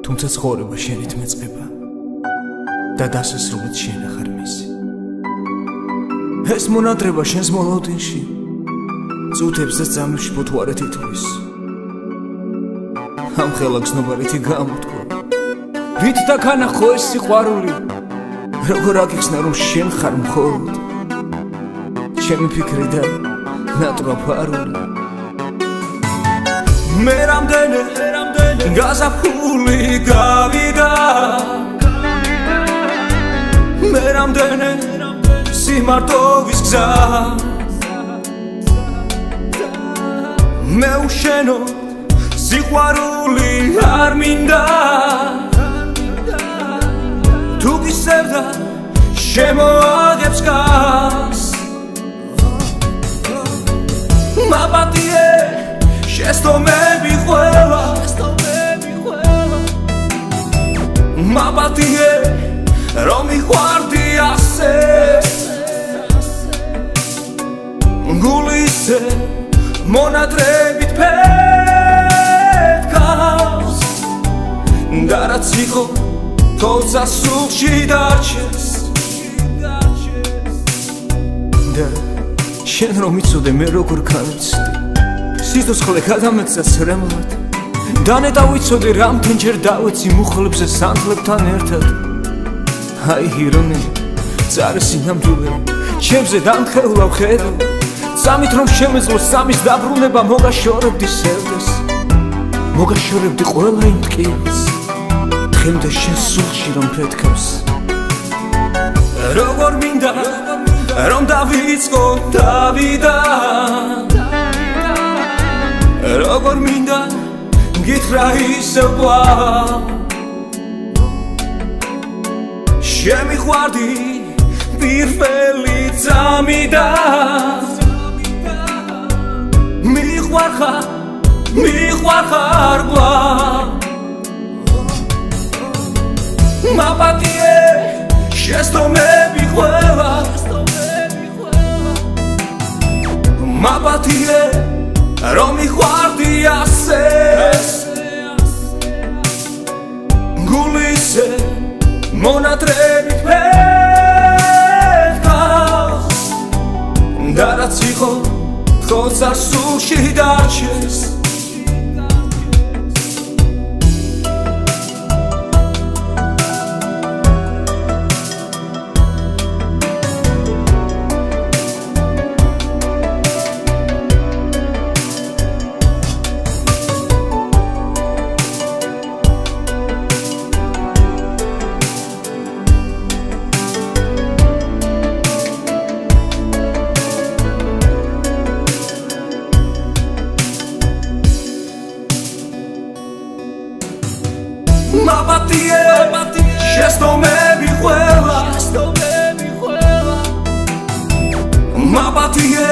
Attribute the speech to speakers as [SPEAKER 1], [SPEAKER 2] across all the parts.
[SPEAKER 1] თუმცა ცხოვრება შენით მეწყება და დასასრულით შენ ახარ მისი. ეს მონატრება შენს მოლოდინში წუთებს და წამებში ფოთვარეთ ითვლის. ამ ხელაგზნობა რითი გამოთქვა, რით დაქანახო ეს სიყვარული, როგორ აკიხსნა რომ შენ ხარ მხოლოდ ჩემი ფიქრი და ნატვრა ფარული. მე რამდენი გაზაფხული გავიდა, მე რამდენი სიმარტოვის გზა, მე უშენო სიყვარული არ მინდა, თუ გისევდა შემოაგებს გას. მაპატიე შეცდომები ყველა, მაპატიე რომ მიყვარდი ასე, გულისე მონატრებით ფეთქავს და რაც იყო თოცა სულში დარჩეს. და შენ რომ იცოდე მე როგორ განვიცდი, სიცოცხლე გადამეცა სრემლად, დანეტა ვიცოდი რამდენჯერ დავეცი მუხლებზე სანთლებთან ერთად. აი ირონი წარსი ნამდვილე ჩემზე დამხევლავ ხედავ, სამით რომ შემეძლო სამის დაბრუნება, მოგაშორებდი სევდეს, მოგაშორებდი ყველა იმ ტკივილს, დღემდე შენ სულში რომ ფეთქავს. როგორ მინდა რომ დავიწყო დავიდან, როგორ მინდა გითხრა ისევ კვლავ, შემიყვარდი პირველი წამიდან, მიყვარხარ კვლავ. მაპატიე შეცდომები ყველა, მაპატიე რომ მიყვარდი ასე, გულისე მონატრებით ფეთქავს და რაც იყო თოცა სულში დარჩეს. მაპატიე შეცდომები ყველა, მაპატიე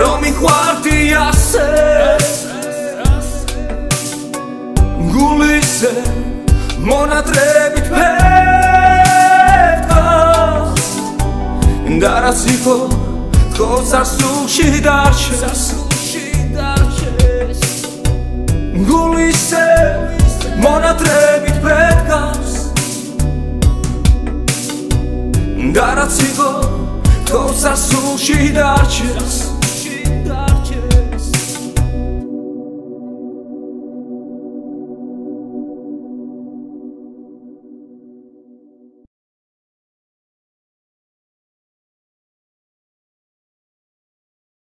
[SPEAKER 1] რომ მიყვარდი ასე, გულისე მონატრებით ფეთქავს და რაც იყო თოცა სულში დარჩეს. გულისე მონატრებით ფეთქავს და რაც იყო თოცა სულში დარჩეს.